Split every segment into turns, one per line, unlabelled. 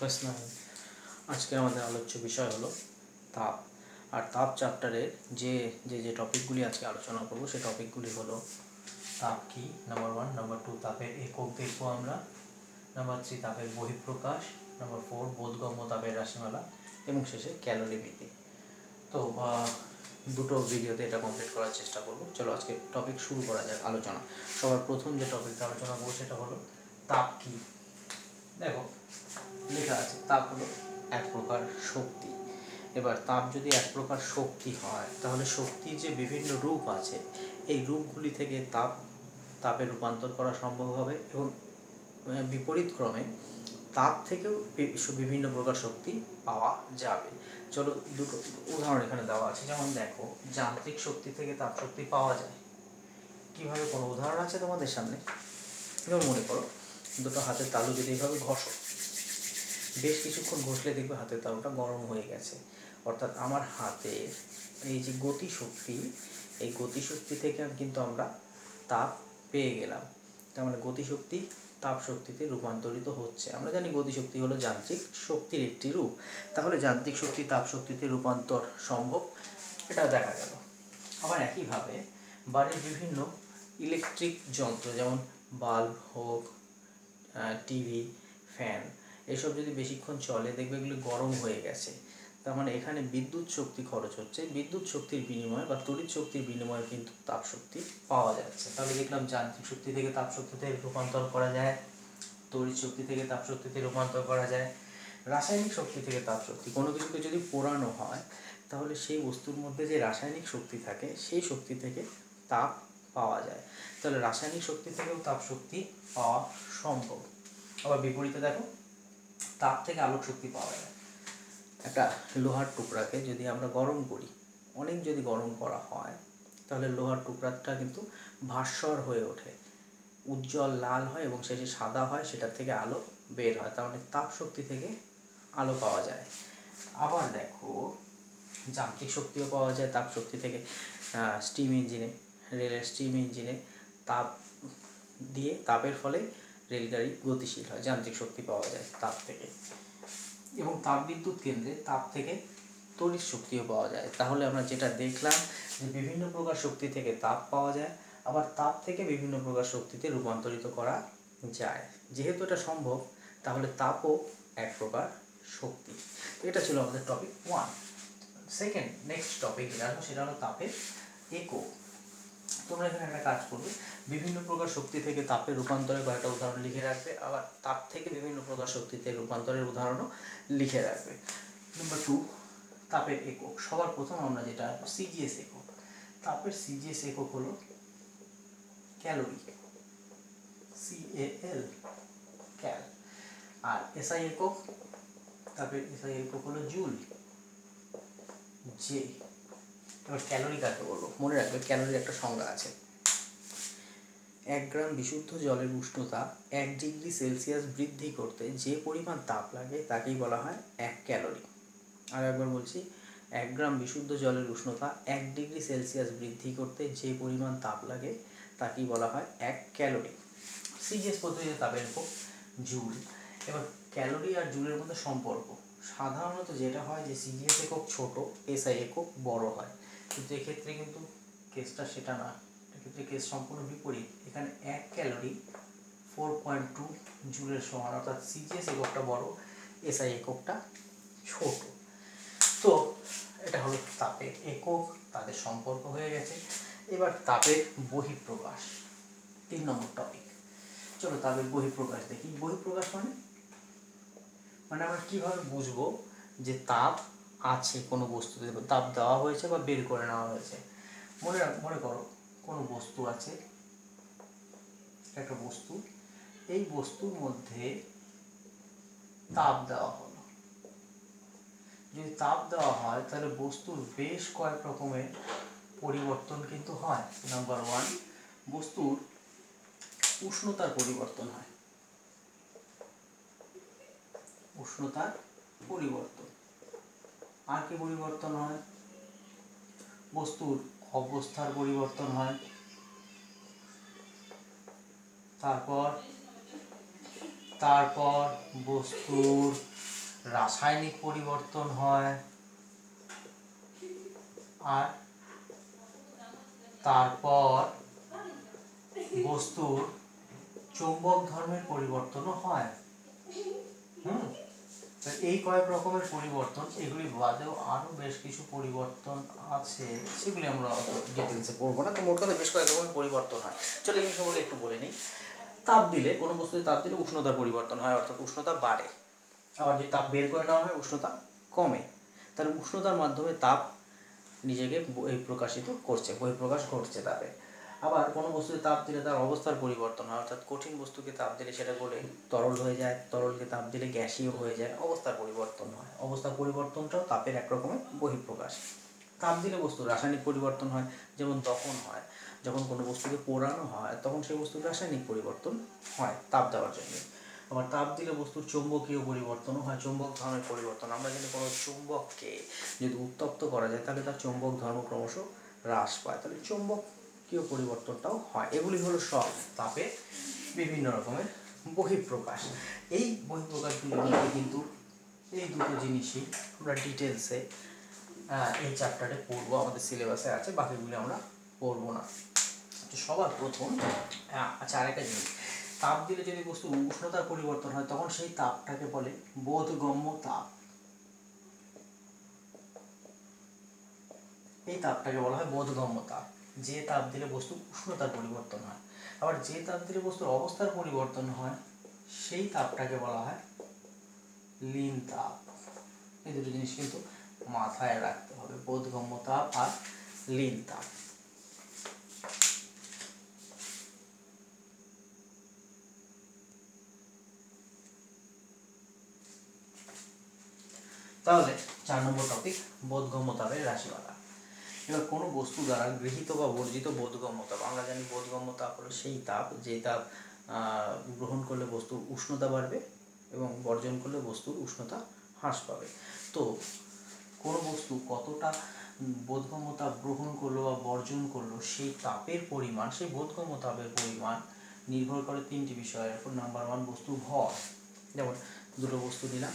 Class 9 আজকে আমাদের আলোচ্য বিষয় হলো তাপ। আর তাপ চ্যাপ্টারের যে টপিকগুলি আজকে আলোচনা করব সেই টপিকগুলি হলো তাপ কি, নাম্বার 1, নাম্বার 2 তাপের একক দেখব আমরা, নাম্বার 3 তাপের বহিঃপ্রকাশ, নাম্বার 4 বোধগম্য তাপের রাশিমালা এবং শেষে ক্যালোরিমিতি। তো দুটো ভিডিওতে এটা কমপ্লিট করার চেষ্টা করব। চলো আজকে টপিক শুরু করা যাক আলোচনা। সবার প্রথম যে টপিকটা আলোচনা করবো সেটা হলো তাপ কি। দেখো লেখা আছে তাপ হলো এক প্রকার শক্তি। এবার তাপ যদি এক প্রকার শক্তি হয় তাহলে শক্তির যে বিভিন্ন রূপ আছে এই রূপগুলি থেকে তাপে রূপান্তর করা সম্ভব হবে এবং বিপরীত ক্রমে তাপ থেকেও বিভিন্ন প্রকার শক্তি পাওয়া যাবে। চলো দুটো উদাহরণ এখানে দেওয়া আছে। যেমন দেখো, যান্ত্রিক শক্তি থেকে তাপ শক্তি পাওয়া যায় কিভাবে, কোনো উদাহরণ আছে তোমাদের সামনে? যেমন মনে করো, দুটো হাতের তালু যদি এইভাবে ঘষো, বেশ কিছুক্ষণ ঘষলে দেখবে হাতের তালুটা গরম হয়ে গেছে। অর্থাৎ আমার হাতের এই যে গতিশক্তি, এই গতিশক্তি থেকে কিন্তু আমরা তাপ পেয়ে গেলাম। তার মানে গতিশক্তি তাপ শক্তিতে রূপান্তরিত হচ্ছে। আমরা জানি গতিশক্তি হলো যান্ত্রিক শক্তির একটি রূপ, তাহলে যান্ত্রিক শক্তি তাপ শক্তিতে রূপান্তর সম্ভব, এটা দেখা গেল। আবার একইভাবে বাড়ির বিভিন্ন ইলেকট্রিক যন্ত্র, যেমন বাল্ব হোক, টিভি, ফ্যান, এসব যদি বেশিক্ষণ চলে দেখবে এগুলো গরম হয়ে গেছে। তার মানে এখানে বিদ্যুৎ শক্তি খরচ হচ্ছে, বিদ্যুৎ শক্তির বিনিময়ে বা তড়িৎ শক্তির বিনিময়ে কিন্তু তাপ শক্তি পাওয়া যাচ্ছে। তাহলে দেখলাম যান্ত্রিক শক্তি থেকে তাপ শক্তিতে রূপান্তর করা যায়, তড়িৎ শক্তি থেকে তাপ শক্তিতে রূপান্তর করা যায়, রাসায়নিক শক্তি থেকে তাপ শক্তি। কোনো কিছুকে যদি পোড়ানো হয় তাহলে সেই বস্তুর মধ্যে যে রাসায়নিক শক্তি থাকে সেই শক্তি থেকে তাপ পাওয়া যায়। তাহলে রাসায়নিক শক্তি থেকেও তাপ শক্তি পাওয়া সম্ভব। আবার বিপরীতে দেখো, তাপ থেকে আলোক শক্তি পাওয়া যায়। একটা লোহার টুকরাকে যদি আমরা গরম করি, অনেক যদি গরম করা হয় তাহলে লোহার টুকরাটা কিন্তু ভাস্বর হয়ে ওঠে, উজ্জ্বল লাল হয় এবং শেষে সাদা হয়, সেটার থেকে আলো বের হয়। তার মানে তাপ শক্তি থেকে আলো পাওয়া যায়। আবার দেখো, যান্ত্রিক শক্তিও পাওয়া যায় তাপ শক্তি থেকে। স্টিম ইঞ্জিনে, রেলের স্টিম ইঞ্জিনে তাপ দিয়ে, তাপের ফলে রেলগাড়ি গতিশীল হয়, যান্ত্রিক শক্তি পাওয়া যায় তাপ থেকে। এবং তাপবিদ্যুৎ কেন্দ্রে তাপ থেকে তড়িৎ শক্তিও পাওয়া যায়। তাহলে আমরা যেটা দেখলাম যে বিভিন্ন প্রকার শক্তি থেকে তাপ পাওয়া যায়, আবার তাপ থেকে বিভিন্ন প্রকার শক্তিতে রূপান্তরিত করা যায়। যেহেতু এটা সম্ভব তাহলে তাপও এক প্রকার শক্তি। এটা ছিল আমাদের টপিক 1। সেকেন্ড, নেক্সট টপিক যেটা আসবো সেটা হলো তাপের একক। তোমরা এখানে একটা কাজ করবে, বিভিন্ন প্রকার শক্তি থেকে তাপের রূপান্তরের কয়েকটা উদাহরণ লিখে রাখবে, আবার তাপ থেকে বিভিন্ন প্রকার শক্তিতে রূপান্তরের উদাহরণও লিখে রাখবে। নাম্বার 2, তাপের একক। সবার প্রথম আমরা যেটা সিজিএস একক। তাপের সিজিএস একক হলো ক্যালোরি, CAL, ক্যাল। আর এসআই একক, তাপের এসআই একক হলো জুল, জে। এবার ক্যালোরি কাকে বলবো, মনে রাখবে ক্যালোরির একটা সংজ্ঞা আছে। 1 গ্রাম বিশুদ্ধ জলের উষ্ণতা 1 ডিগ্রি সেলসিয়াস বৃদ্ধি করতে যে পরিমাণ তাপ লাগে তাকেই বলা হয় 1 ক্যালোরি। আর একবার বলছি, 1 গ্রাম বিশুদ্ধ জলের উষ্ণতা 1 ডিগ্রি সেলসিয়াস বৃদ্ধি করতে যে পরিমাণ তাপ লাগে তাকেই বলা হয় 1 ক্যালোরি। সিজিএস পদ্ধতিতে তাপের একক জুল। এবার ক্যালোরি আর জুলের মধ্যে সম্পর্ক, সাধারণত যেটা হয় যে সিজিএস একক ছোট, এসআই একক বড় হয়, কিন্তু এক্ষেত্রে কিন্তু কেসটা সেটা না, এক্ষেত্রে কেস সম্পূর্ণ বিপরীত। এখানে 1 ক্যালোরি 4.2 জুলের সমান, অর্থাৎ সিজিএস এককটা বড়, এসআই এককটা ছোট। তো এটা হলো তাপের একক, তাদের সম্পর্ক হয়ে গেছে। এবার তাপের বহিঃপ্রকাশ, 3 নম্বর টপিক। চলো তাপের বহিঃপ্রকাশ দেখি। বহিঃপ্রকাশ মানে আমরা কিভাবে বুঝবো যে তাপ আছে কোনো বস্তুতে, তাপ দেওয়া হয়েছে বা বের করে নেওয়া হয়েছে। মনে করো কোনো বস্তু আছে, একটা বস্তু, এই বস্তুর মধ্যে তাপ দেওয়া হলো। যদি তাপ দেওয়া হয় তাহলে বস্তুর বেশ কয়েক রকমের পরিবর্তন কিন্তু হয়। নাম্বার 1, বস্তুর উষ্ণতার পরিবর্তন হয়, উষ্ণতার পরিবর্তন। আর কি পরিবর্তন হয়? বস্তুর অবস্থার পরিবর্তন হয়। তারপর বস্তুর রাসায়নিক পরিবর্তন হয়, আর তারপর বস্তুর চৌম্বক ধর্মের পরিবর্তনও হয়। এই কয়েক রকমের পরিবর্তন, এগুলি বাদেও আরো বেশ কিছু পরিবর্তন আছে, সেগুলি আমরা ডিটেলসে পড়বো না। তো মোট কথা বেশ কয়েক রকমের পরিবর্তন হয়। চলো এই বিষয়গুলো একটু বলে নিই। তাপ দিলে, কোনো বস্তুতে তাপ দিলে উষ্ণতার পরিবর্তন হয়, অর্থাৎ উষ্ণতা বাড়ে। আবার যদি তাপ বের করে নেওয়া হয় উষ্ণতা কমে। তাহলে উষ্ণতার মাধ্যমে তাপ নিজেকে প্রকাশিত করছে, বহিঃপ্রকাশ ঘটছে তাপে। আবার কোনো বস্তুতে তাপ দিলে তার অবস্থার পরিবর্তন হয়, অর্থাৎ কঠিন বস্তুকে তাপ দিলে সেটা গলে তরল হয়ে যায়, তরলকে তাপ দিলে গ্যাসীয় হয়ে যায়, অবস্থার পরিবর্তন হয়। অবস্থার পরিবর্তনটাও তাপের এক রকমের বহিঃপ্রকাশ। তাপ দিলে বস্তুর রাসায়নিক পরিবর্তন হয়, যেমন দহন হয়। যখন কোনো বস্তুকে পোড়ানো হয় তখন সেই বস্তুর রাসায়নিক পরিবর্তন হয় তাপ দেওয়ার জন্য। আবার তাপ দিলে বস্তুর চৌম্বকীয় পরিবর্তনও হয়, চৌম্বক ধর্মের পরিবর্তন। আমরা জানি কোনো চুম্বককে যদি উত্তপ্ত করা যায় তাহলে তার চৌম্বক ধর্ম ক্রমশ হ্রাস পায়, তাহলে চৌম্বকীয় পরিবর্তনটাও হয়। এগুলি হলো সব তাপের বিভিন্ন রকমের বহিঃপ্রকাশ। এই বহিঃপ্রকাশগুলির মধ্যে কিন্তু এই দুটো জিনিসই আমরা ডিটেলসে এই চ্যাপ্টারে পড়বো, আমাদের সিলেবাসে আছে, বাকিগুলি আমরা পড়বো না। তো সবার প্রথম আচ্ছা, আরেকটা জিনিস, তাপ দিলে যদি বস্তু উষ্ণতার পরিবর্তন হয় তখন সেই তাপটাকে বলে বোধগম্য তাপ। এই তাপটাকে বলা হয় বোধগম্য তাপ, যে তাপ দিলে বস্তু উষ্ণতার পরিবর্তন হয়। আবার যে তাপ দিলে বস্তুর অবস্থার পরিবর্তন হয় সেই তাপটাকে বলা হয় লীন তাপ। এই দুটো জিনিস কিন্তু মাথায় রাখতে হবে, বোধগম্য তাপ আর লীন তাপ। তাহলে 4 নম্বর টপিক, বোধগম্য তাপের রাশিমালা। এবার কোনো বস্তু দ্বারা গৃহীত বা বর্জিত বোধগম্য তাপ, আমরা জানি বোধগম্য তাপ হলো সেই তাপ যে তাপ গ্রহণ করলে বস্তুর উষ্ণতা বাড়বে এবং বর্জন করলে বস্তুর উষ্ণতা হ্রাস পাবে। তো কোনো বস্তু কতটা বোধগম্য তাপ গ্রহণ করলো বা বর্জন করলো সেই তাপের পরিমাণ, সেই বোধগম্য তাপের পরিমাণ নির্ভর করে 3টি বিষয়ের উপর। নাম্বার 1 বস্তুর ভর। যেমন দুটো বস্তু নিলাম,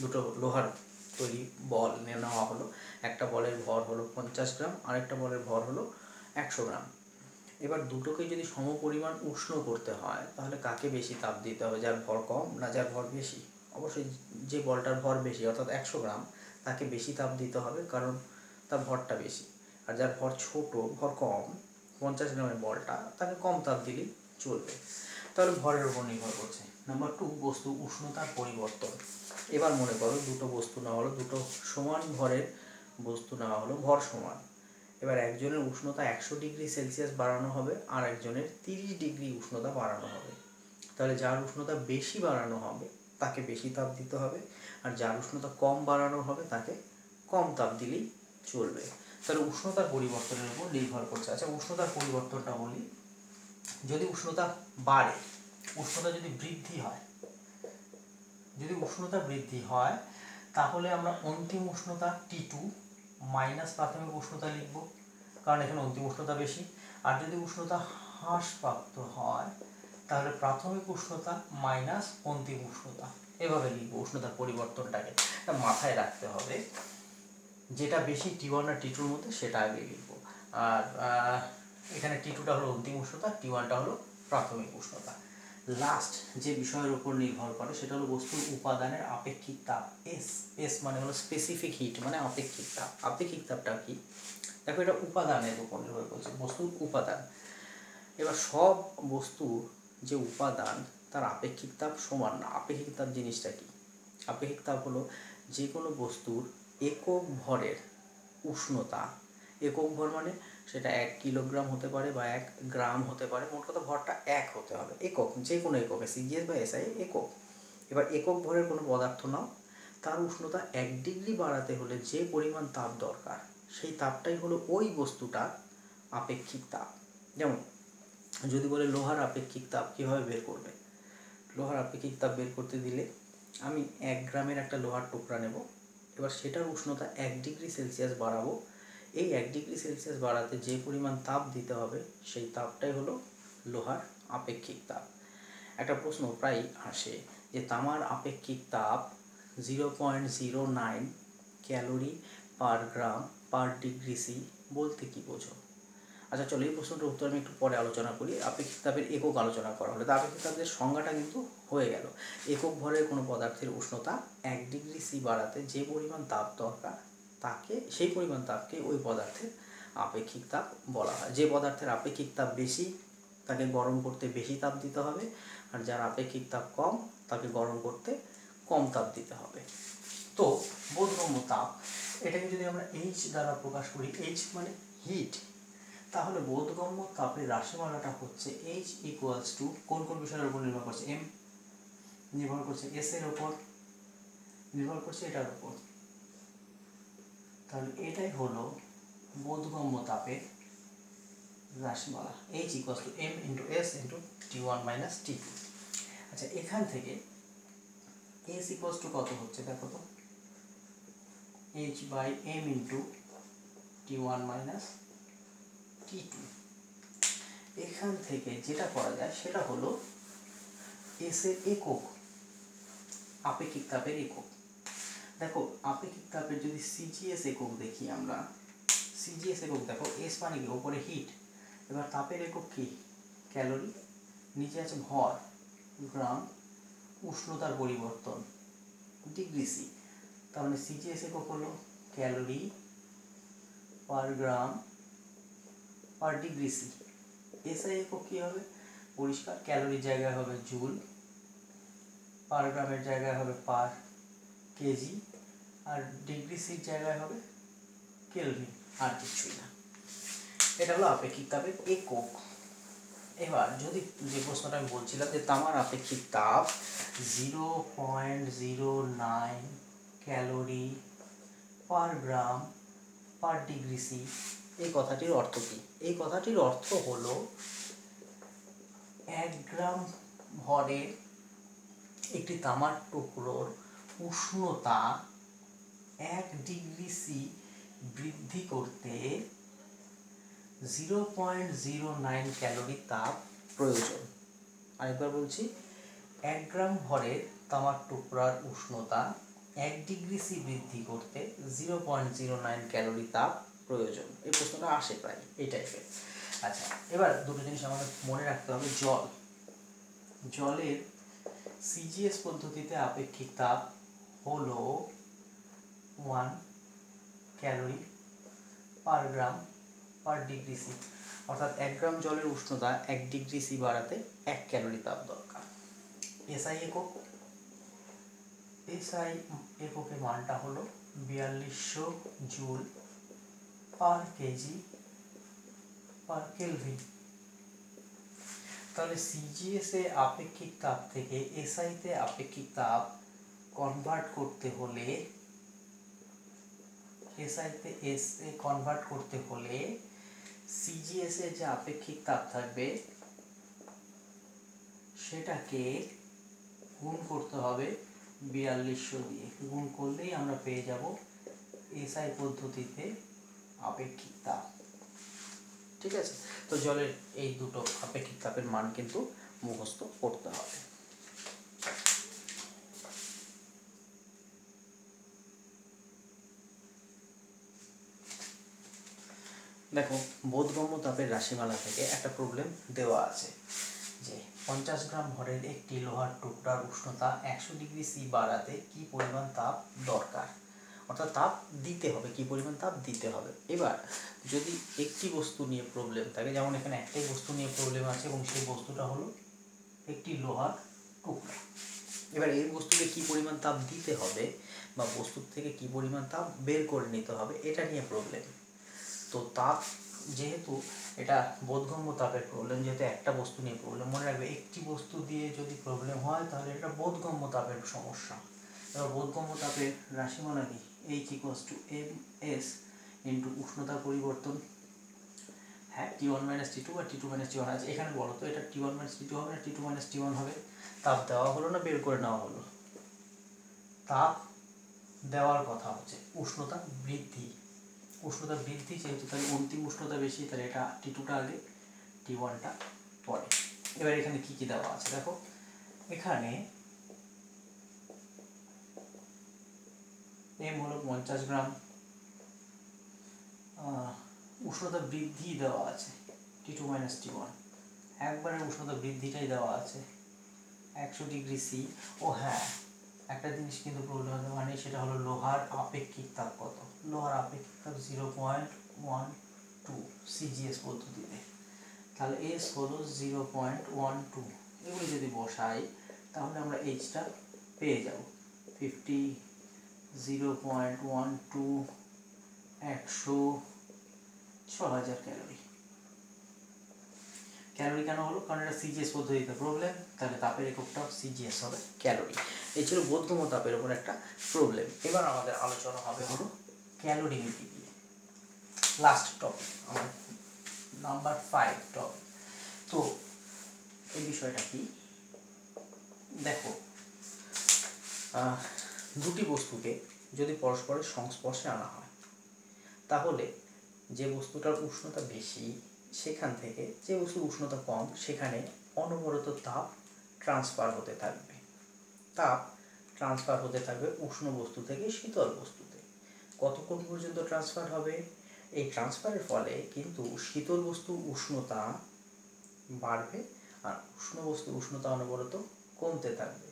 দুটো লোহার তৈরি বল নেওয়া হলো, একটা বলের ভর হলো 50 গ্রাম, আরেকটা বলের ভর হলো 100 গ্রাম। এবার দুটোকে যদি সমপরিমাণ উষ্ণ করতে হয় তাহলে কাকে বেশি তাপ দিতে হবে, যার ভর কম না যার ভর বেশি? অবশ্যই যে বলটার ভর বেশি অর্থাৎ 100 গ্রাম তাকে বেশি তাপ দিতে হবে, কারণ তার ভরটা বেশি। আর যার ভর ছোট, ভর কম, 50 গ্রামের বলটা, তাকে কম তাপ দিলেই চলবে। তাহলে ভরের উপর নির্ভর করছে। নাম্বার 2 বস্তু উষ্ণতার পরিবর্তন। এবার মনে করো দুটো বস্তু নেওয়া হলো, দুটো সমান ভরের বস্তু নেওয়া হলো, ভর সমান। এবার একজনের উষ্ণতা 100 ডিগ্রি সেলসিয়াস বাড়ানো হবে আর একজনের 30 ডিগ্রি উষ্ণতা বাড়ানো হবে। তাহলে যার উষ্ণতা বেশি বাড়ানো হবে তাকে বেশি তাপ দিতে হবে, আর যার উষ্ণতা কম বাড়ানো হবে তাকে কম তাপ দিলেই চলবে। তাহলে উষ্ণতার পরিবর্তনের উপর নির্ভর করছে। আচ্ছা, উষ্ণতার পরিবর্তনটা বলি। যদি উষ্ণতা বাড়ে, উষ্ণতা যদি বৃদ্ধি হয়, যদি উষ্ণতা বৃদ্ধি হয় তাহলে আমরা অন্তিম উষ্ণতা T2 মাইনাস প্রাথমিক উষ্ণতা লিখব, কারণ এখানে অন্তিম উষ্ণতা বেশি। আর যদি উষ্ণতা হ্রাসপ্রাপ্ত হয় তাহলে প্রাথমিক উষ্ণতা মাইনাস অন্তিম উষ্ণতা, এভাবে লিখব উষ্ণতার পরিবর্তনটাকে। এটা মাথায় রাখতে হবে, যেটা বেশি T1 আর T2 এর মধ্যে সেটা আগে লিখব। আর এখানে T2টা হলো অন্তিম উষ্ণতা, T1টা হলো প্রাথমিক উষ্ণতা। লাস্ট যে বিষয়ের উপর নির্ভর করে সেটা হলো বস্তুর উপাদানের আপেক্ষিক তাপ। এস মানে হলো স্পেসিফিক হিট, মানে আপেক্ষিক তাপ। আপেক্ষিক তাপটা কি? দেখো, এটা উপাদানের উপর নির্ভর করছে, বস্তুর উপাদান। এবার সব বস্তুর যে উপাদান তার আপেক্ষিক তাপ সমান না। আপেক্ষিক তাপ জিনিসটা কি? আপেক্ষিক তাপ হলো যে কোনো বস্তুর একক ভরের উষ্ণতা। একক ভর মানে সেটা 1 কিলোগ্রাম হতে পারে বা 1 গ্রাম হতে পারে, মোট কথা ভরটা 1 হতে হবে। একক, যে কোনো একক, সিজিএস বা এসআই একক। এবার একক ভরের কোনো পদার্থ নাও, তার উষ্ণতা 1 ডিগ্রি বাড়াতে হলে যে পরিমাণ তাপ দরকার সেই তাপটাই হলো ওই বস্তুটার আপেক্ষিক তাপ। যেমন যদি বলে লোহার আপেক্ষিক তাপ কীভাবে বের করবে, লোহার আপেক্ষিক তাপ বের করতে দিলে আমি 1 গ্রামের একটা লোহার টুকরা নেব, এবার সেটার উষ্ণতা 1 ডিগ্রি সেলসিয়াস বাড়াবো। এই 1 ডিগ্রি সেলসিয়াস বাড়াতে যে পরিমাণ তাপ দিতে হবে সেই তাপটাই হলো লোহার আপেক্ষিক তাপ। একটা প্রশ্ন প্রায় আসে যে তামার আপেক্ষিক তাপ 0.09 ক্যালোরি পার গ্রাম পার ডিগ্রি সি বলতে কি বোঝো? আচ্ছা চলো, এই প্রশ্নটার উত্তর আমি একটু পরে আলোচনা করি। আপেক্ষিক তাপের একক আলোচনা করা হলে, তো আপেক্ষিক তাপের সংজ্ঞাটা কিন্তু হয়ে গেল। একক ভরের কোনো পদার্থের উষ্ণতা 1 ডিগ্রি সি বাড়াতে যে পরিমাণ তাপ দরকার তাকে, সেই পরিমাণ তাপকে ওই পদার্থের আপেক্ষিক তাপ বলা হয়। যে পদার্থের আপেক্ষিক তাপ বেশি তাকে গরম করতে বেশি তাপ দিতে হবে, আর যার আপেক্ষিক তাপ কম তাকে গরম করতে কম তাপ দিতে হবে। তো বোধগম্য তাপ, এটাকে যদি আমরা এইচ দ্বারা প্রকাশ করি, এইচ মানে হিট, তাহলে বোধগম্য তাপের রাশিমালাটা হচ্ছে এইচ ইকুয়ালস টু কোন কোন বিষয়ের উপর নির্ভর করছে? এম নির্ভর করছে এস এর উপর, নির্ভর করছে এটার উপর। তাহলে এটাই হলো বোধগম্য তাপের রাশিমালা, H equals to M into S into T one minus T two. আচ্ছা, এখান থেকে এস ইকুয়ালস টু কত হচ্ছে দেখো তো, H by M into T one minus T two. এখান থেকে যেটা করা যায় সেটা হলো এস এর একক, আপেক্ষিক তাপের একক। দেখো আপেক্ষিক তাপের যদি সিজিএস একক দেখি আমরা, সিজিএস একক দেখো, এস মানে কি ওপরে হিট, এবার তাপের একক কি ক্যালোরি, নিচে আছে ভর গ্রাম, উষ্ণতার পরিবর্তন ডিগ্রি সি। তার মানে সিজিএস একক হলো ক্যালোরি পার গ্রাম পার ডিগ্রি সি। এসআই একক কি হবে? পরিষ্কার, ক্যালোরির জায়গায় হবে জুল, পার গ্রামের জায়গায় হবে পার কেজি, আর ডিগ্রি সির জায়গায় হবে কেলভিন, আর কিছুই না। এটা হলো আপেক্ষিক তাপের একক। এবার যদি যে প্রশ্নটা আমি বলছিলাম যে তামার আপেক্ষিক তাপ 0.09 ক্যালোরি পার গ্রাম পার ডিগ্রি সি, এই কথাটির অর্থ কি? এই কথাটির অর্থ হলো 1 গ্রাম ভরের একটি তামার টুকরোর উষ্ণতা 1 ডিগ্রি সি বৃদ্ধি করতে 0.09 ক্যালোরি তাপ প্রয়োজন। আরেকবার বলছি, 1 গ্রাম ভরের তামার টুকরার উষ্ণতা 1 ডিগ্রি সি বৃদ্ধি করতে 0.09 ক্যালোরি তাপ প্রয়োজন। এই প্রশ্নটা আসে প্রায় এই টাইপের। আচ্ছা, এবার দুটো জিনিস আমাদের মনে রাখতে হবে। জলের সিজিএস পদ্ধতিতে আপেক্ষিক তাপ হলো 1 ক্যালোরি পার গ্রাম পার ডিগ্রি সি, অর্থাৎ 1 গ্রাম জলের উষ্ণতা 1 ডিগ্রি সি বাড়াতে 1 ক্যালোরি তাপ দরকার। এসআই একক, এসআই এককের মানটা হলো 4200 joule per KG per kelvin. তাহলে সিজিএস এ আপেক্ষিক তাপ থেকে এসআই তে আপেক্ষিক তাপ কনভার্ট করতে হলে, এসআই তে এস এ কনভার্ট করতে হলে সিজিএস এর যে আপেক্ষিক তাপ থাকবে সেটাকে গুণ করতে হবে 4200 দিয়ে। গুণ করলেই আমরা পেয়ে যাব এসআই পদ্ধতিতে আপেক্ষিক তাপ। ঠিক আছে, তো জলের এই দুটো আপেক্ষিক তাপের মান কিন্তু মুখস্থ করতে হবে। দেখো, বোধগম্য তাপের রাশিমালা থেকে একটা প্রবলেম দেওয়া আছে যে 50 গ্রাম ভরের একটি লোহার টুকরার উষ্ণতা 100 ডিগ্রি সি বাড়াতে কি পরিমাণ তাপ দরকার, অর্থাৎ তাপ দিতে হবে, কি পরিমাণ তাপ দিতে হবে। এবার যদি একটি বস্তু নিয়ে প্রবলেম থাকে, যেমন এখানে একটাই বস্তু নিয়ে প্রবলেম আছে এবং সেই বস্তুটা হলো একটি লোহার টুকরা, এবার এই বস্তুকে কি পরিমাণ তাপ দিতে হবে বা বস্তুর থেকে কি পরিমাণ তাপ বের করে নিতে হবে, এটা নিয়ে প্রবলেম। তো তাপ, যেহেতু এটা বোধগম্য তাপের প্রবলেম, যেহেতু একটা বস্তু নিয়ে প্রবলেম, মনে রাখবে একটি বস্তু দিয়ে যদি প্রবলেম হয় তাহলে এটা বোধগম্য তাপের সমস্যা। এবার বোধগম্য তাপের রাশিমালা কি? H equals to M S into উষ্ণতার পরিবর্তন, হ্যাঁ টি1 মাইনাস টি2 বা টি2 মাইনাস টি1 আছে। এখানে বলো তো এটা টি1 মাইনাস টি2 হবে না টি2 মাইনাস টি1 হবে? তাপ দেওয়া হলো না বের করে নেওয়া হলো? তাপ দেওয়ার কথা হচ্ছে, উষ্ণতা বৃদ্ধি, উষ্ণতা বৃদ্ধি যেহেতু, তাহলে অন্তিম উষ্ণতা বেশি, তাহলে এটা টি2টা আগে টি1টা পরে। এবার এখানে কি কি দেওয়া আছে দেখো, এখানে এম হলো 50 গ্রাম, উষ্ণতা বৃদ্ধি দেওয়া আছে T2 - T1, একবারে উষ্ণতা বৃদ্ধিটাই দেওয়া আছে 100 ডিগ্রি সি। ও হ্যাঁ, একটা জিনিস কিন্তু প্রবলেম হতে মানে সেটা হলো লোহার আপেক্ষিক তাপ কত। লোহার আপেক্ষিক তাপ 0.12 সিজিএস পদ্ধতিতে, তাহলে এস হলো 0.12। এগুলি যদি বসাই তাহলে আমরা এইচটা পেয়ে যাব 50, 0.12, 100, 6000 ক্যালোরি। ক্যালোরি কেন হলো? কারণ এটা সিজিএস পদ্ধতিতে প্রবলেম, তাহলে তাপের এককটাও সিজিএস হবে ক্যালোরি। এই ছিল বোধগম্য তাপের উপর একটা প্রবলেম। এবার আমাদের আলোচনা হবে হলো ক্যালোরিমিতি নিয়ে। লাস্ট টপিক আমার নাম্বার 5 টপিক। তো এই বিষয়টা কি, দেখো দুটি বস্তুকে যদি পরস্পরের সংস্পর্শে আনা হয় তাহলে যে বস্তুটার উষ্ণতা বেশি সেখান থেকে যে বস্তুর উষ্ণতা কম সেখানে অনবরত তাপ ট্রান্সফার হতে থাকবে। তাপ ট্রান্সফার হতে থাকবে উষ্ণ বস্তু থেকে শীতল বস্তুতে। কতক্ষণ পর্যন্ত ট্রান্সফার হবে? এই ট্রান্সফারের ফলে কিন্তু শীতল বস্তুর উষ্ণতা বাড়বে আর উষ্ণ বস্তুর উষ্ণতা অনবরত কমতে থাকবে।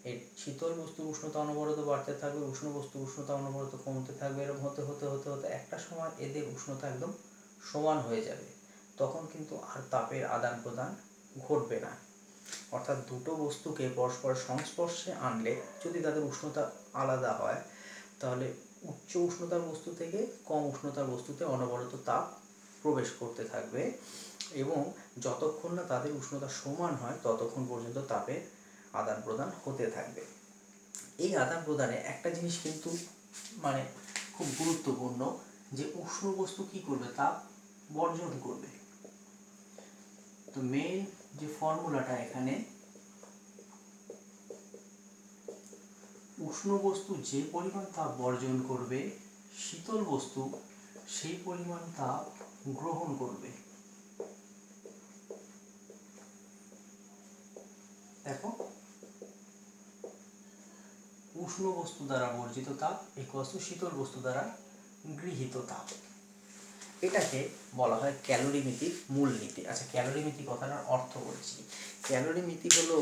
এই শীতল বস্তুর উষ্ণতা অনবরত বাড়তে থাকবে, উষ্ণ বস্তুর উষ্ণতা অনবরত কমতে থাকবে। এরকম হতে হতে হতে হতে একটা সময় এদের উষ্ণতা একদম সমান হয়ে যাবে। তখন কিন্তু আর তাপের আদান প্রদান ঘটবে না। অর্থাৎ দুটো বস্তুকে পরস্পরের সংস্পর্শে আনলে যদি তাদের উষ্ণতা আলাদা হয় তাহলে উচ্চ উষ্ণতার বস্তু থেকে কম উষ্ণতার বস্তুতে অনবরত তাপ প্রবেশ করতে থাকবে এবং যতক্ষণ না তাদের উষ্ণতা সমান হয় ততক্ষণ পর্যন্ত তাপের আদান প্রদান হতে থাকবে। এই আদান প্রদানে একটা জিনিস কিন্তু মানে খুব গুরুত্বপূর্ণ, যে উষ্ণ বস্তু কি করবে? তাপ বর্জন করবে। তো মেইন যে ফর্মুলাটা এখানে, উষ্ণ বস্তু যে পরিমাণ তাপ বর্জন করবে শীতল বস্তু সেই পরিমাণ তাপ গ্রহণ করবে। দেখো, উষ্ণ বস্তু দ্বারা বর্জিত তাপ ইকুয়ালস টু শীতল বস্তু দ্বারা গৃহীত তাপ। এটাকে বলা হয় ক্যালোরিমিতির মূলনীতি। আচ্ছা, ক্যালোরিমিতি কথাটার অর্থ বলছি। ক্যালোরিমিতি হলো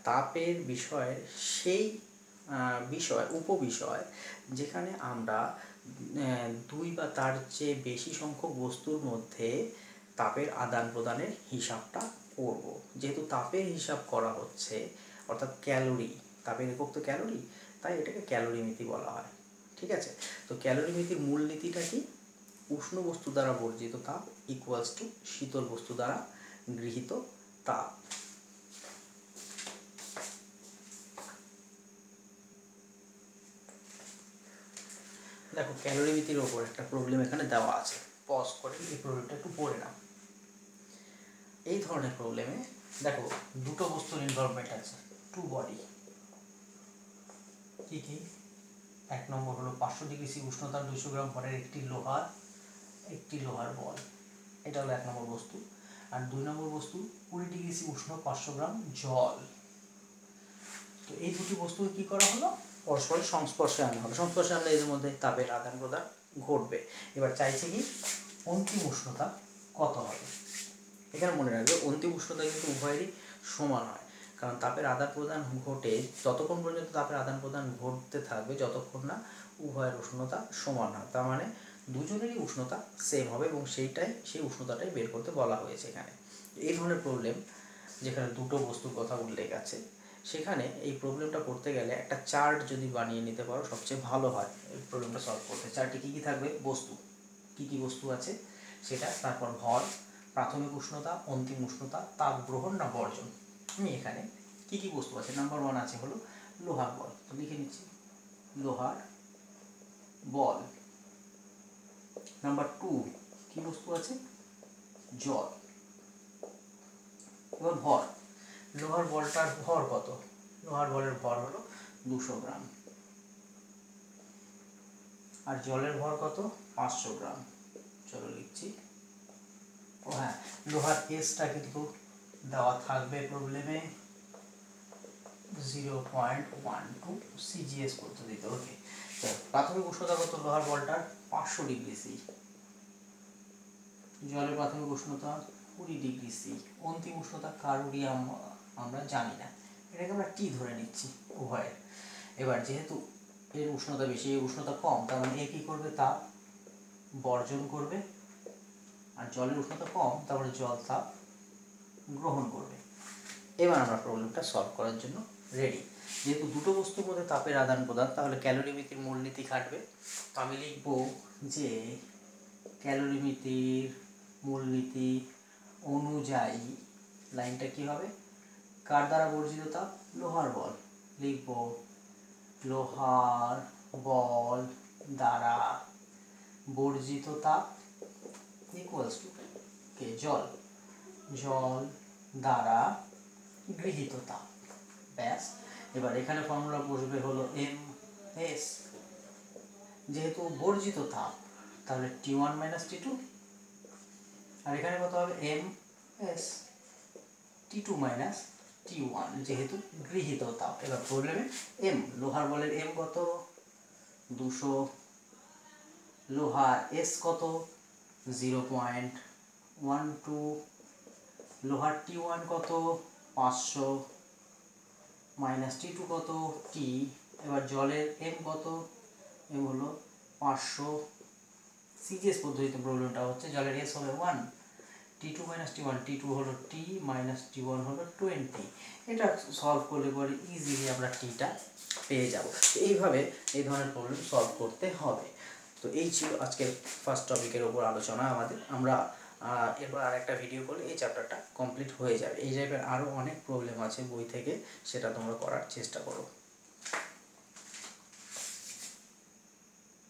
তাপের বিষয়ের সেই বিষয় উপবিষয় যেখানে আমরা দুই বা তার চেয়ে বেশি সংখ্যক বস্তুর মধ্যে তাপের আদান প্রদানের হিসাবটা করব। যেহেতু তাপের হিসাব করা হচ্ছে অর্থাৎ ক্যালোরি, তাপের একক তো ক্যালোরি, তাই এটাকে ক্যালোরিমিতি বলা হয়। ঠিক আছে, তো ক্যালোরিমিতির মূলনীতিটা কি? উষ্ণ বস্তু দ্বারা বর্জিত তাপ ইকুয়ালস টু শীতল বস্তু দ্বারা গৃহীত তাপ। দেখো, ক্যালোরিমিতির ওপর একটা প্রবলেম এখানে দেওয়া আছে, পজ করে এই প্রবলেমটা একটু পড়ে নাও। এই ধরনের প্রবলেমে দেখো দুটো বস্তুর ইনভলভমেন্ট আছে, টু বডি। কি কি? এক নম্বর হলো 500 ডিগ্রি সি উষ্ণতার 200 গ্রাম ভরের একটি লোহার বল, এটা হলো এক নম্বর বস্তু। আর দুই নম্বর বস্তু 20 ডিগ্রি সি উষ্ণ 500 গ্রাম জল। তো এই দুটি বস্তুকে কি করা হলো? পরস্পরের সংস্পর্শে আনা হলো। সংস্পর্শে আনলে এদের মধ্যে তাপের আদান প্রদান ঘটবে। এবার চাইছে কি অন্তিম উষ্ণতা কত হবে। এখানে মনে রাখবে অন্তিম উষ্ণতা কিন্তু উভয়েরই সমান হয়, কারণ তাপের আদান প্রদান ঘটে ততক্ষণ পর্যন্ত তাপের আদান প্রদান ঘটতে থাকবে যতক্ষণ না উভয়ের উষ্ণতা সমান হয়। তার মানে দুজনেরই উষ্ণতা সেম হবে এবং সেই উষ্ণতাটাই বের করতে বলা হয়েছে এখানে। এই ধরনের প্রবলেম যেখানে দুটো বস্তুর কথা উল্লেখ আছে সেখানে এই প্রবলেমটা করতে গেলে একটা চার্ট যদি বানিয়ে নিতে পারো সবচেয়ে ভালো হয় এই প্রবলেমটা সলভ করতে। চার্টে কী কী থাকবে? বস্তু, কী কী বস্তু আছে সেটা, তারপর ভর, প্রাথমিক উষ্ণতা, অন্তিম উষ্ণতা, তাপ গ্রহণ না বর্জন। আমি এখানে কী কী বস্তু আছে, নাম্বার 1 আছে হলো লোহার বল, তো লিখে নিচ্ছি লোহার বল। নাম্বার 2 কী বস্তু আছে? জল। এবার ভর, লোহার বলটার ভর কত? লোহার বলের ভর হলো 200 গ্রাম। আর জলের ভর কত? 500 গ্রাম। চলো লিখছি। ও হ্যাঁ, লোহার এসটা কিন্তু দেওয়া থাকবে প্রবলেমে 0.12 সিজিএস পদ্ধতিতে। ওকে, তো প্রাথমিক উষ্ণতা কত লোহার বলটার? 500 ডিগ্রি সি। জলের প্রাথমিক উষ্ণতা 20 ডিগ্রি সি। অন্তিম উষ্ণতা কারোরই আমরা জানি না, এটাকে আমরা টি ধরে নিচ্ছি উভয়ের। এবার যেহেতু এর উষ্ণতা বেশি, এর উষ্ণতা কম, তার মানে এ কী করবে? তাপ বর্জন করবে। আর জলের উষ্ণতা কম, তারপরে জল তাপ গ্রহণ করবে। এবার আমরা প্রবলেমটা সলভ করার জন্য রেডি। যেহেতু দুটো বস্তুর মধ্যে তাপের আদান প্রদান, তাহলে ক্যালোরিমিতির মূলনীতি খাটবে। তো আমি লিখব যে ক্যালোরিমিতির মূলনীতি অনুযায়ী লাইনটা কি হবে? কার দ্বারা বর্জিত তাপ? লোহার বল। লিখব লোহার বল দ্বারা বর্জিত তাপ ইকুয়ালস টু জল দ্বারা গৃহীত তাপ। ব্যাস। এবার এখানে ফর্মুলা বসবে হলো এম এস। যেহেতু বর্জিত তাপ, তাহলে T1 - T2, আর এখানে কত হবে? এম এস T2 - T1, যেহেতু গৃহীত তাপ। এবার প্রবলেমে এম, লোহার বলের এম কত? 200। লোহার এস কত? 0.12। লোহার T1 কত? 500 মাইনাস T2 কত? টি। এবার জলের এম কত? এম হলো 500। সিজিএস পদ্ধতিতে প্রবলেমটা হচ্ছে, জলের এস হবে 1, T2 - T1, T2 হলো টি মাইনাস T1 হলো 20। এটা সলভ করলে পরে ইজিলি আমরা টিটা পেয়ে যাব। এইভাবে এই ধরনের প্রবলেম সলভ করতে হবে। তো এই ছিল আজকের ফার্স্ট টপিকের ওপর আলোচনা আমাদের। আমরা এরপর আর একটা ভিডিও করলে এই চ্যাপ্টারটা কমপ্লিট হয়ে যাবে। এই টাইপের আরও অনেক প্রবলেম আছে বই থেকে, সেটা তোমরা করার চেষ্টা করো।